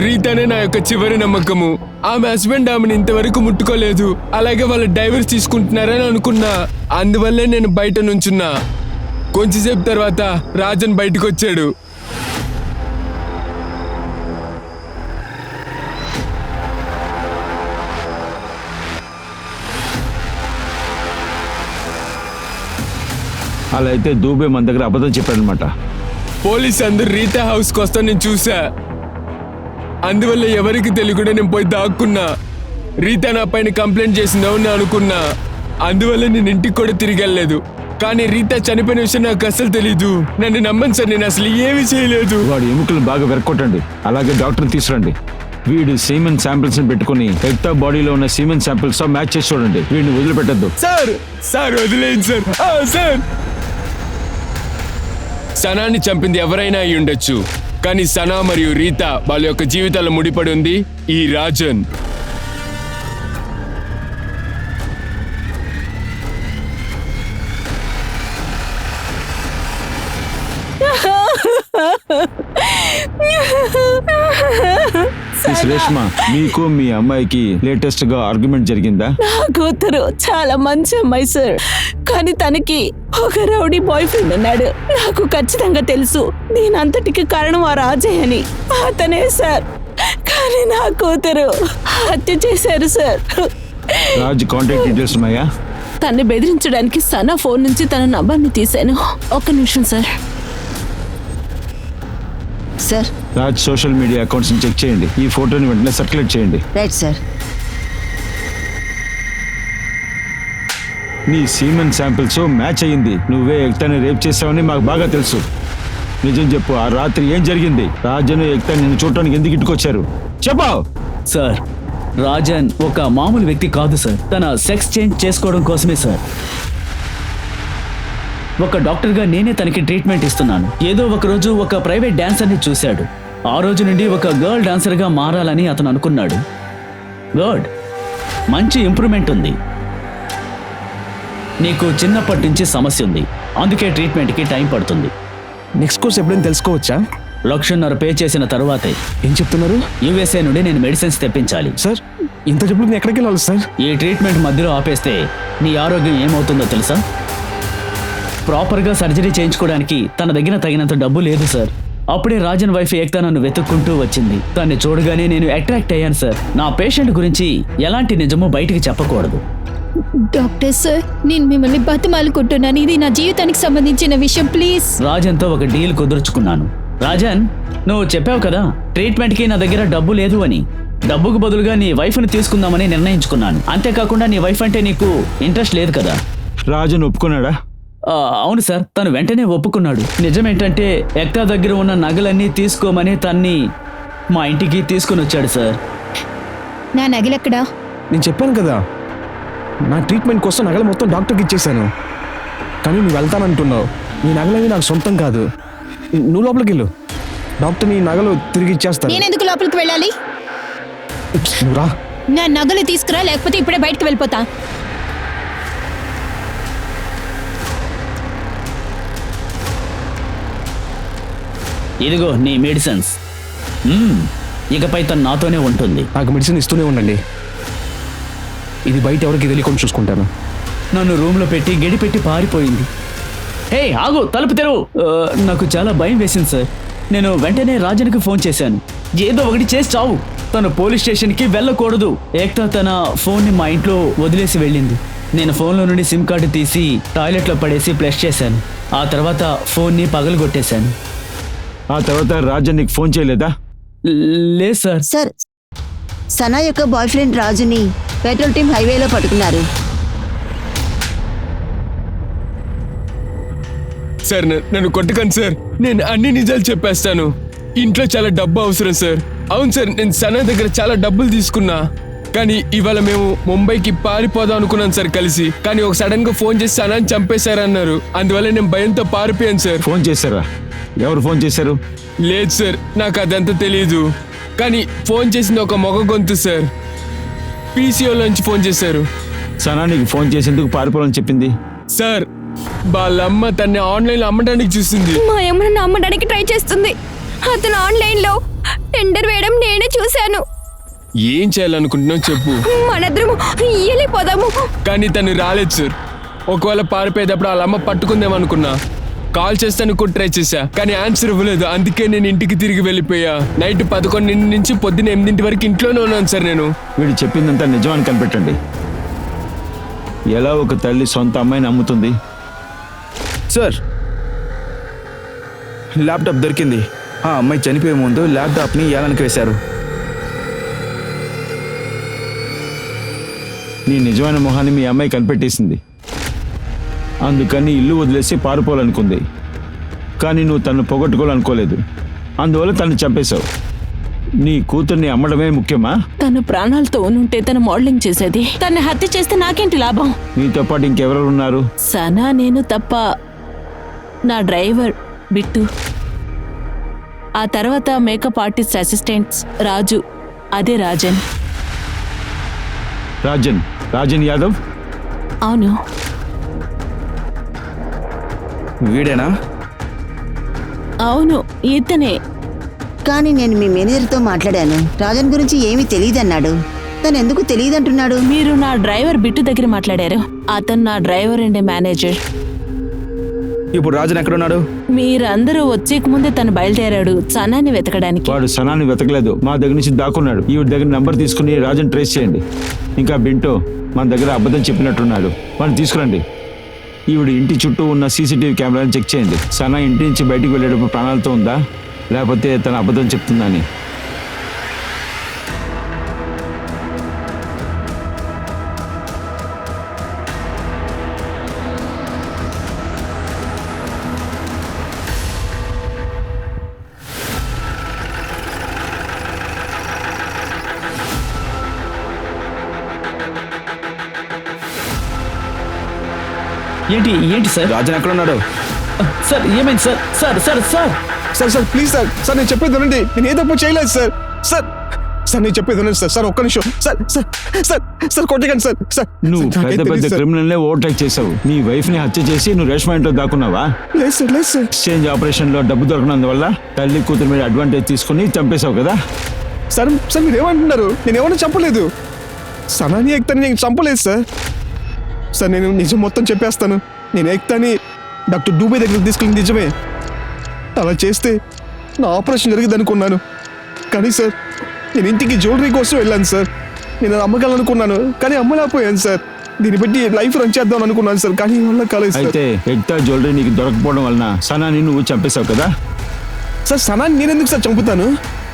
రీతానే నా యొక్క చివరి నమ్మకము. ఆమె హస్బెండ్ ఆమెను ఇంతవరకు ముట్టుకోలేదు. అలాగే వాళ్ళు డైవర్స్ తీసుకుంటున్నారని అనుకున్నా. అందువల్లే నేను బయట నుంచున్నా. కొంచెంసేపు తర్వాత రాజన్ బయటకు వచ్చాడు.
అలా అయితే దూబే మన దగ్గర అబద్ధం చెప్పాడనమాట.
పోలీస్ అందరు రీతా హౌస్కి వస్తా నేను చూసా. అందువల్ల ఎవరికి తెలియకుండా నేను పోయి దాక్కున్నా. రీతా నా పైన కంప్లైంట్ చేసిందో అని అనుకున్నా. అందువల్ల నేను ఇంటికి కూడా తిరిగి వెళ్ళలేదు. కానీ రీతా చనిపోయిన విషయం నాకు అసలు తెలీదు. నన్ను నమ్మను సార్, నేను అసలు ఏమీ చేయలేదు.
వాడి ఎముకలు బాగా వెరకొట్టండి, అలాగే డాక్టర్ తీసుకురండి. వీడు సీమెన్ శాంపిల్స్ పెట్టుకుని ఎక్తా బాడీలో ఉన్న సీమెన్ శాంపిల్స్ తో మ్యాచ్ చేసి చూడండి. వీడిని వదిలిపెట్టద్దు
సార్. సార్ వదిలేండి సార్. సార్ సనాని చంపింది ఎవరైనా అయి ఉండొచ్చు, కానీ సనా మరియు రీతా వాళ్ళ యొక్క జీవితాల్లో ముడిపడి ఉంది ఈ రాజన్.
రేష్మా, మీకు మీ అమ్మాయికి లేటెస్ట్ గా ఆర్గ్యుమెంట్ జరిగిందా?
నా కూతురు చాలా మంచి అమ్మాయి సార్, కానీ తనకి ఒక రౌడీ బాయ్ ఫ్రెండ్ ఉన్నాడు. నాకు ఖచ్చితంగా తెలుసు దీని అంతటికి కారణం ఆ రాజయ్య అని. అతనే సార్. కానీ నా కూతురు హత్య చేశారు సార్.
రాజ్ కాంటాక్ట్ డీటెయిల్స్ ఉన్నాయా?
తన్ని బెదిరించడానికి సనా ఫోన్ నుంచి తన నంబర్ని తీశాను. ఒక్క నిమిషం sir.
Sir.
Raj social media accounts check చేయండి. ఈ ఫోటోని వెంటనే సర్క్యులేట్ చేయండి.
Right sir.
నీ సీమెన్ శాంపిల్స్ మ్యాచ్ అయ్యింది. నువ్వే ఎక్తాని రేప్ చేసావని మాకు బాగా తెలుసు. నిజం చెప్పు, ఆ రాత్రి ఏం జరిగింది? రాజను ఎక్తాని నిన్ను చూడటానికి ఎందుకు ఇట్టుకొచ్చారు? చెప్పావు
సార్. రాజన్ ఒక మామూలు వ్యక్తి కాదు సార్. తన సెక్స్ చేంజ్ చేసుకోవడం కోసమే సార్. ఒక డాక్టర్గా నేనే తనకి ట్రీట్మెంట్ ఇస్తున్నాను. ఏదో ఒక రోజు ఒక ప్రైవేట్ డాన్సర్ని చూశాడు. ఆ రోజు నుండి ఒక గర్ల్ డాన్సర్గా మారాలని అతను అనుకున్నాడు. గుడ్, మంచి ఇంప్రూవ్మెంట్ ఉంది. నీకు చిన్నప్పటి నుంచి సమస్య ఉంది, అందుకే ట్రీట్మెంట్కి టైం పడుతుంది.
నెక్స్ట్ కోర్స్ ఎప్పుడైనా తెలుసుకోవచ్చా?
1,50,000 పే చేసిన తరువాతే.
ఏం చెప్తున్నారు?
యుఎస్ఏ నుండి నేను మెడిసిన్స్ తెప్పించాలి.
సార్ ఇంత చెప్పు నేను ఎక్కడికి వెళ్ళాలి సార్?
ఈ ట్రీట్మెంట్ మధ్యలో ఆపేస్తే నీ ఆరోగ్యం ఏమవుతుందో తెలుసా? ప్రాపర్గా సర్జరీ చేయించుకోవడానికి తన దగ్గర తగినంత డబ్బు లేదు సార్. అప్పుడే రాజన్ వైఫ్ ఏక్తా నన్ను వెతుక్కుంటూ వచ్చింది. దాన్ని చూడగానే నేను అట్రాక్ట్ అయ్యాను సార్. నా పేషెంట్ గురించి ఎలాంటి నిజమో బయటికి చెప్పకూడదు.
డాక్టర్ సార్, నేను మిమ్మల్ని బతిమాలుకుంటున్నాను. ఇది నా జీవితానికి సంబంధించిన విషయం, ప్లీజ్.
రాజన్తో ఒక డీల్ కుదుర్చుకున్నాను. రాజన్, నువ్వు చెప్పావు కదా ట్రీట్మెంట్కి నా దగ్గర డబ్బు లేదు అని. డబ్బుకు బదులుగా నీ వైఫ్ని తీసుకుందామని నిర్ణయించుకున్నాను. అంతేకాకుండా నీ వైఫ్ అంటే నీకు ఇంట్రెస్ట్ లేదు కదా?
రాజన్ ఒప్పుకున్నాడా?
అవును సార్, తను వెంటనే ఒప్పుకున్నాడు. నిజమేంటంటే ఏక్తా దగ్గర ఉన్న నగలన్నీ తీసుకోమని తన్ని మా ఇంటికి తీసుకుని వచ్చాడు సార్.
నా నగలెక్కడా?
నేను చెప్పాను కదా, నా ట్రీట్మెంట్ కోసం నగలు మొత్తం డాక్టర్కి ఇచ్చేసాను. కానీ నువ్వు వెళ్తానంటున్నావు. నీ నగలవి నాకు సొంతం కాదు. నువ్వు లోపలికి వెళ్ళు, డాక్టర్ నీ నగలు తిరిగి ఇచ్చేస్తాను.
నేనెందుకు లోపలికి వెళ్ళాలి?
నువ్వు రా.
నా నగలు తీసుకురా, లేకపోతే ఇప్పుడే బయటకు వెళ్ళిపోతా.
ఇదిగో నీ మెడిసిన్స్. ఇకపై తను నాతోనే ఉంటుంది.
నాకు మెడిసిన్ ఇస్తూనే ఉండండి. ఇది బయట ఎవరికి తెలియకుండా చూసుకుంటాను.
నన్ను రూమ్లో పెట్టి గడి పెట్టి పారిపోయింది. హే ఆగు, తలుపు తెరువు. నాకు చాలా భయం వేసింది సార్. నేను వెంటనే రాజన్కి ఫోన్ చేశాను. ఏదో ఒకటి చేసి చావు. తను పోలీస్ స్టేషన్కి వెళ్ళకూడదు. ఏక్తా తన ఫోన్ని మా ఇంట్లో వదిలేసి వెళ్ళింది. నేను ఫోన్లో నుండి సిమ్ కార్డు తీసి టాయిలెట్లో పడేసి ప్లస్ చేశాను. ఆ తర్వాత ఫోన్ని పగలగొట్టేశాను.
ఆ తర్వాత రాజన్ నీకు ఫోన్ చేయలేదా?
లేదు సార్.
సార్, సనా యొక్క బాయ్ ఫ్రెండ్ రాజుని పెట్రోల్ టీమ్ హైవేలో పట్టుకున్నారు.
సార్ నన్ను కొట్టకండి సార్, నేను అన్ని నిజాలు చెప్పేస్తాను. ఇంట్లో చాలా డబ్బు అవసరం సార్. అవును సార్, నేను సనా దగ్గర చాలా డబ్బులు తీసుకున్నా. కానీ ఇవాళ మేము ముంబైకి పారిపోదాం అనుకున్నాను సార్ కలిసి. కానీ ఒక సడన్ గా ఫోన్ చేసి సనాని చంపేశారన్నారు. అందువల్ల నేను భయంతో పారిపోయాను సార్.
ఫోన్ చేశారా? ఎవరు ఫోన్ చేశారు?
లేదు సార్, నాకు అదంతా తెలీదు. కానీ ఫోన్ చేసింది ఒక మగ గొంతు సార్. పీసీఓ నుంచి ఫోన్ చేశారు.
సనా నీకు ఫోన్ చేసేందుకు పారిపోవాలని చెప్పింది?
సార్, వాళ్ళమ్మ తన్ని ఆన్లైన్లో అమ్మడానికి చూసింది.
మా అమ్మ నన్ను అమ్మడానికి ట్రై చేస్తుంది. అతను ఆన్లైన్లో టెండర్ వేయడం నేనే చూశాను.
ఏం చేయాలనుకుంటున్నావు చెప్పు.
మనద్దరము వెళ్ళిపోదాము.
కానీ తను రాలేదు సార్. ఒకవేళ పారిపోయేటప్పుడు వాళ్ళమ్మ పట్టుకుందేమనుకున్నా. కాల్ చేస్తాను కూడా ట్రై చేశా, కానీ ఆన్సర్ ఇవ్వలేదు. అందుకే నేను ఇంటికి తిరిగి వెళ్ళిపోయా. నైట్ 11 నుంచి పొద్దున్న 8 వరకు ఇంట్లోనే ఉన్నాను సార్ నేను.
వీడు చెప్పిందంతా నిజమని కనిపెట్టండి. ఎలా ఒక తల్లి సొంత అమ్మాయిని అమ్ముతుంది?
సార్, ల్యాప్టాప్ దొరికింది. ఆ అమ్మాయి చనిపోయే ముందు ల్యాప్టాప్ని ఏలానికి వేశారు.
నీ నిజమైన మొహాన్ని మీ అమ్మాయి కనిపెట్టేసింది. అందుకని ఇల్లు వదిలేసి పారిపోవాలనుకుంది. కానీ నువ్వు తను పోగొట్టుకోవాలనుకోలేదు. అందువల్ల తను చంపేశావు. నీ కూతుర్ని అమ్మడమే ముఖ్యమా?
తను ప్రాణాలతో ఉంటే తను మోడలింగ్ చేసేది. తన్ని హత్య చేస్తే నాకేంటి లాభం?
నీతో పాటు ఇంకెవరు ఉన్నారు?
సనా, నేను తప్ప నా డ్రైవర్ బిట్టు, ఆ తర్వాత మేకప్ ఆర్టిస్ట్ అసిస్టెంట్స్ రాజు, అదే రాజన్.
రాజన్ యాదవ్?
అవును.
వీడేనా?
అవును, ఇతనే.
కానీ నేను మీ మేనేజర్తో మాట్లాడాను. రాజన్ గురించి ఏమీ తెలియదన్నాడు. తను ఎందుకు తెలియదంటున్నాడు?
మీరు నా డ్రైవర్ బిట్టు దగ్గర మాట్లాడారు. అతను నా డ్రైవర్ అండ్ మేనేజర్.
ఇప్పుడు రాజన్ ఎక్కడున్నాడు?
మీరందరూ వచ్చేక ముందే తను బయలుదేరాడు సనాని వెతకడానికి.
వాడు సనాని వెతకలేదు, మా దగ్గర నుంచి దాక్కున్నాడు. ఈవిడ దగ్గర నంబర్ తీసుకుని రాజన్ ట్రేస్ చేయండి. ఇంకా బింటో మన దగ్గర అబద్ధం చెప్పినట్టున్నాడు, వాడిని తీసుకురండి. ఈవిడ ఇంటి చుట్టూ ఉన్న సీసీటీవీ కెమెరాని చెక్ చేయండి. సనా ఇంటి నుంచి బయటికి వెళ్ళేటప్పుడు ప్రాణాలతో ఉందా, లేకపోతే తన అబద్ధం చెప్తుందా అని.
ఏంటి సార్?
రాజన్ ఎక్కడున్నాడు?
సార్ ఏమైంది sir? Sir sir sir
sir please sir sir నేను చెప్పేది వినండి, నేను ఏ తప్పు చేయలేదు సార్. సార్ సార్ నేను చెప్పేది వినండి సార్. సార్ ఒక్క నిమిషం సార్. సార్ సార్ సార్ కొట్టకండి సార్. సార్
నువ్వు పెద్ద పెద్ద క్రిమినల్నే ఓవర్టేక్ చేసావు. నీ వైఫ్ ని హత్య చేసి నువ్వు రేష్మా ఇంట్లో దాక్కున్నావా?
లేదు సార్, లేదు సార్.
ఎక్స్చేంజ్ ఆపరేషన్ లో డబ్బు దొరకనందువల్ల తల్లి కూతురు మీద అడ్వాంటేజ్ తీసుకుని చంపేశావు కదా?
సార్ సార్ మీరు ఏమంటున్నారు? నేను ఎవరిని చంపలేదు. సనాని ఏక్తాని నేను చంపలేదు సార్. సార్ నేను నిజం మొత్తం చెప్పేస్తాను. నేను ఏక్తాని డాక్టర్ డూబే దగ్గరికి తీసుకెళ్ళి నిజమే. అలా చేస్తే నా ఆపరేషన్ జరిగింది అనుకున్నాను. కానీ సార్ నేను ఇంటికి జ్యువెలరీ కోసం వెళ్ళాను సార్. నేను అది అమ్మగలనుకున్నాను కానీ అమ్మలేకపోయాను సార్. దీన్ని బట్టి లైఫ్ రన్ చేద్దాం అనుకున్నాను సార్, కానీ వల్ల కాలేదు సార్.
అయితే ఎక్తా జ్యువెలరీ నీకు దొరకపోవడం వలన సనాని నువ్వు చంపేశావు కదా?
సార్ సనాని నేను ఎందుకు సార్ చంపుతాను?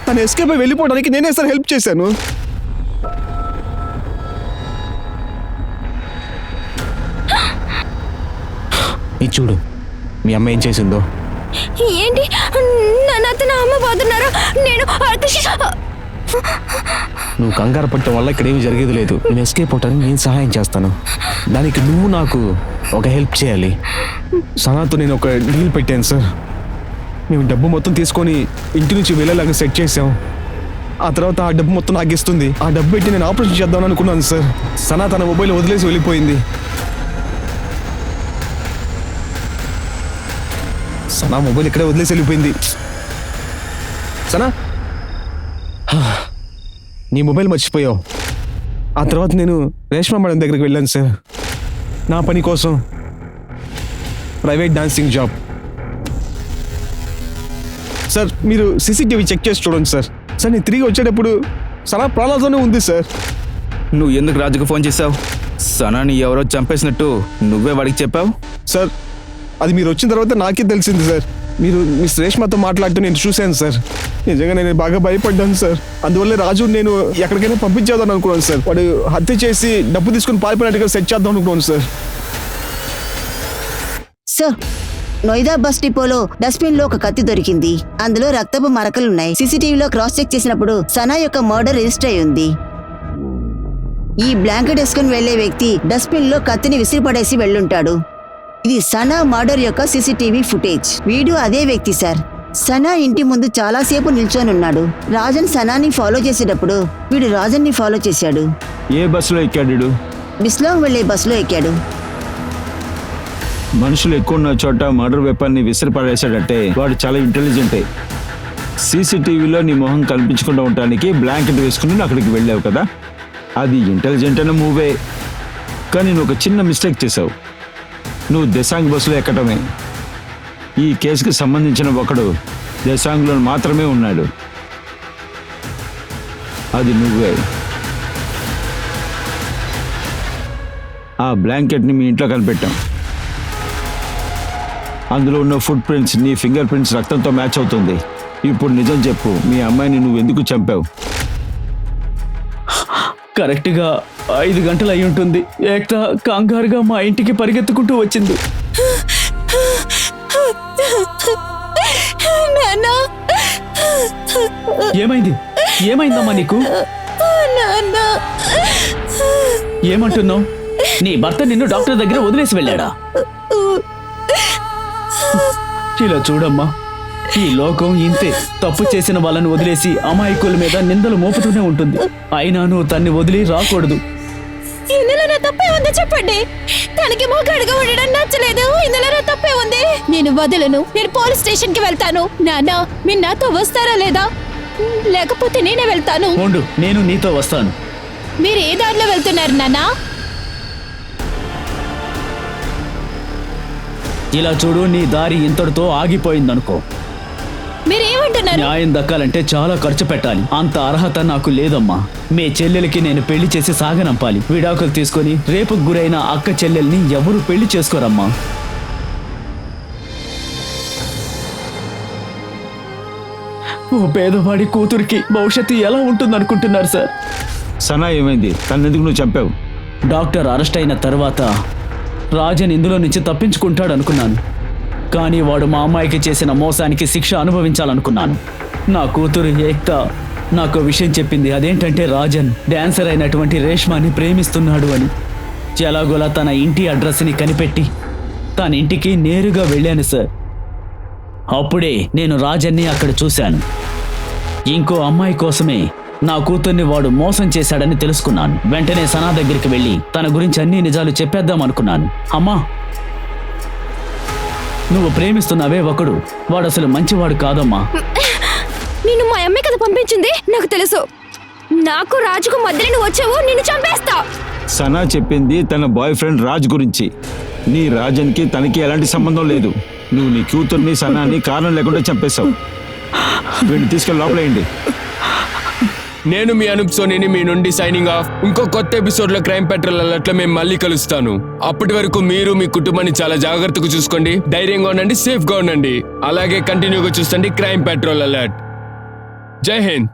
తను ఎస్కేప్ అయి వెళ్ళిపోవడానికి నేనే సార్ హెల్ప్ చేశాను. ఇది చూడు మీ అమ్మ ఏం చేసిందో.
ఏంటి నాతో నా అమ్మ పోతున్నారా? నేను
నువ్వు కంగారు పడటం వల్ల ఇక్కడ ఏమీ జరిగేది లేదు. నేను ఎస్కేప్ అవటానికి నేను సహాయం చేస్తాను. దానికి నువ్వు నాకు ఒక హెల్ప్ చేయాలి. సనాతో నేను ఒక డీల్ పెట్టాను సార్. మేము డబ్బు మొత్తం తీసుకొని ఇంటి నుంచి వెళ్ళేలాగా సెట్ చేసాం. ఆ తర్వాత ఆ డబ్బు మొత్తం నాకు ఇస్తుంది. ఆ డబ్బు పెట్టి నేను ఆపరేషన్ చేద్దామని అనుకున్నాను సార్. సనా తన మొబైల్ వదిలేసి వెళ్ళిపోయింది. సనా మొబైల్ ఇక్కడే వదిలేసి వెళ్ళిపోయింది. సనా నీ మొబైల్ మర్చిపోయావు. ఆ తర్వాత నేను రేష్మా మేడం దగ్గరికి వెళ్ళాను సార్, నా పని కోసం. Private dancing job. సార్ మీరు సీసీటీవీ చెక్ చేసి చూడండి సార్. సార్ నేను తిరిగి వచ్చేటప్పుడు సనా ప్రాణాలతోనే ఉంది సార్.
నువ్వు ఎందుకు రాజుకు ఫోన్ చేసావు? సనాని ఎవరో చంపేసినట్టు నువ్వే వాడికి చెప్పావు?
సార్ అది మీరు వచ్చిన తర్వాత నాకే తెలిసింది సార్. మీరు మిస్ రేష్మాతో మాట్లాడుతూ నేను చూశాను సార్. నిజంగా నేను బాగా భయపడ్డాను సార్. అందువల్ల రాజు నేను ఎక్కడికైనా పంపించేద్దాం అనుకున్నాను సార్. వాడు హత్య చేసి డబ్బు తీసుకుని పారిపోయినట్టుగా సెట్ చేద్దాం అనుకున్నాను సార్.
సార్ నోయిడా బస్ డిపోలో డస్ట్బిన్ లో ఒక కత్తి దొరికింది. అందులో రక్తపు మరకలున్నాయి. సీసీటీవీలో క్రాస్ చెక్ చేసినప్పుడు సనా యొక్క మర్డర్ రిజిస్టర్ అయి ఉంది. ఈ బ్లాంకెట్ వేసుకుని వెళ్లే వ్యక్తి డస్ట్బిన్ లో కత్తిని విసిరిపడేసి వెళ్ళుంటాడు. ఇది సనా మర్డర్ యొక్క సీసీటీవీ ఫుటేజ్. వీడు అదే వ్యక్తి సార్. సనా ఇంటి ముందు చాలాసేపు నిల్చొని ఉన్నాడు. రాజన్ సనాని ఫాలో చేసేటప్పుడు వీడు రాజన్ ని ఫాలో చేశాడు.
ఏ బస్సులో ఎక్కాడు?
బిస్లాంగ్ వెళ్లే బస్సులో ఎక్కాడు.
మనుషులు ఎక్కువ ఉన్న చోట మర్డర్ వెపన్ ని విసిరిపడేశాడంటే వాడు చాలా ఇంటెలిజెంటే. సీసీటీవీలో నీ మొహం కనిపించకుండా ఉండటానికి బ్లాంకెట్ వేసుకుని నువ్వు అక్కడికి వెళ్ళావు కదా? అది ఇంటెలిజెంట్ అనే మూవే. కానీ నువ్వు ఒక చిన్న మిస్టేక్ చేసావు. నువ్వు దెసాంగ్ బస్సులో ఎక్కడమే. ఈ కేసుకి సంబంధించిన ఒకడు దెసాంగ్లో మాత్రమే ఉన్నాడు. అది నువ్వే. ఆ బ్లాంకెట్ని మీ ఇంట్లో కనిపెట్టాం. అందులో ఉన్న ఫుట్ ప్రింట్స్ నీ ఫింగర్ ప్రింట్స్ రక్తంతో మ్యాచ్ అవుతుంది. ఇప్పుడు నిజం చెప్పు, మీ అమ్మాయిని నువ్వు ఎందుకు చంపావు?
కరెక్ట్గా 5 గంటలు అయి ఉంటుంది. ఏక్తా కంగారుగా మా ఇంటికి పరిగెత్తుకుంటూ వచ్చింది. ఏమైంది? ఏమైందమ్మా నీకు? ఏమంటున్నావు? నీ భర్త నిన్ను డాక్టర్ దగ్గర వదిలేసి వెళ్ళాడా? ఇలా చూడమ్మా, ఈ లోకం ఇంతే. తప్పు చేసిన వాళ్ళని వదిలేసి అమాయకుల మీద నిందలు మోపుతూనే ఉంటుంది. అయినా నువ్వు తన్ని వదిలి రాకూడదు.
ఇందులో నా తప్పే ఉంది చెప్పండి. తనకి మోకాడుగా ఉండడం నచ్చలేదు. ఇందులో నా తప్పే ఉంది. నేను వదలను. నేను పోలీస్ స్టేషన్ కి వెళ్తాను. నాన్న మీరు నాతో వస్తారా లేదా? లేకపోతే నేనే వెళ్తాను.
ఉండు, నేను నీతో వస్తాను.
మీరు ఏ దారిలో వెళ్తున్నారు నాన్న?
ఇలా చూడు, నీ దారి ఇంతటితో ఆగిపోయిందనుకో.
మీరేమంటున్నారు?
న్యాయం దక్కాలంటే చాలా ఖర్చు పెట్టాలి. అంత అర్హత నాకు లేదమ్మా. మీ చెల్లెలకి నేను పెళ్లి చేసి సాగనంపాలి. విడాకులు తీసుకొని రేపుకు గురైన అక్క చెల్లెల్ని ఎవరు పెళ్లి చేసుకోరమ్మా. ఓ పేదవాడి కూతురికి భవిష్యత్తు ఎలా ఉంటుందనుకుంటున్నారు సార్?
సనా ఏమైంది? తనెందుకు నువ్వు చంపావు?
డాక్టర్ అరెస్ట్ అయిన తర్వాత రాజన్ ఇందులో నుంచి తప్పించుకుంటాడు అనుకున్నాను. కానీ వాడు మా అమ్మాయికి చేసిన మోసానికి శిక్ష అనుభవించాలనుకున్నాను. నా కూతురు ఏక్తా నాకు విషయం చెప్పింది. అదేంటంటే రాజన్ డాన్సర్ అయినటువంటి రేష్మాని ప్రేమిస్తున్నాడు అని. ఎలాగోలా తన ఇంటి అడ్రస్ని కనిపెట్టి తన ఇంటికి నేరుగా వెళ్ళాను సార్. అప్పుడే నేను రాజన్ని అక్కడ చూశాను. ఇంకో అమ్మాయి కోసమే నా కూతుర్ని వాడు మోసం చేశాడని తెలుసుకున్నాను. వెంటనే సనా దగ్గరికి వెళ్ళి తన గురించి అన్ని నిజాలు చెప్పేద్దాం అనుకున్నాను. అమ్మా, నువ్వు ప్రేమిస్తున్నావే ఒకడు, వాడు అసలు మంచివాడు కాదమ్మా.
నిన్ను మా అమ్మే కదా పంపించింది, నాకు తెలుసు. నాకు రాజుకు మధ్యలో నువ్వు వచ్చావు, నిన్ను చంపేస్తా.
సనా చెప్పింది తన బాయ్ ఫ్రెండ్ రాజ్ గురించి. నీ రాజన్కి తనకి ఎలాంటి సంబంధం లేదు. నువ్వు నీ కూతుర్ని సనాని కారణం లేకుండా చంపేశావు. వీడిని తీసుకెళ్ళి లోపలేయండి.
నేను మీ అనూప్ సోనీని మీ నుండి సైనింగ్ ఆఫ్. ఇంకో కొత్త ఎపిసోడ్ లో క్రైమ్ పెట్రోల్ అలర్ట్ లో మేము మళ్ళీ కలుస్తాను. అప్పటి వరకు మీరు మీ కుటుంబాన్ని చాలా జాగ్రత్తగా చూసుకోండి, ధైర్యంగా ఉండండి, సేఫ్ గా ఉండండి. అలాగే కంటిన్యూగా చూస్తండి క్రైమ్ పెట్రోల్ అలర్ట్. జై హింద్.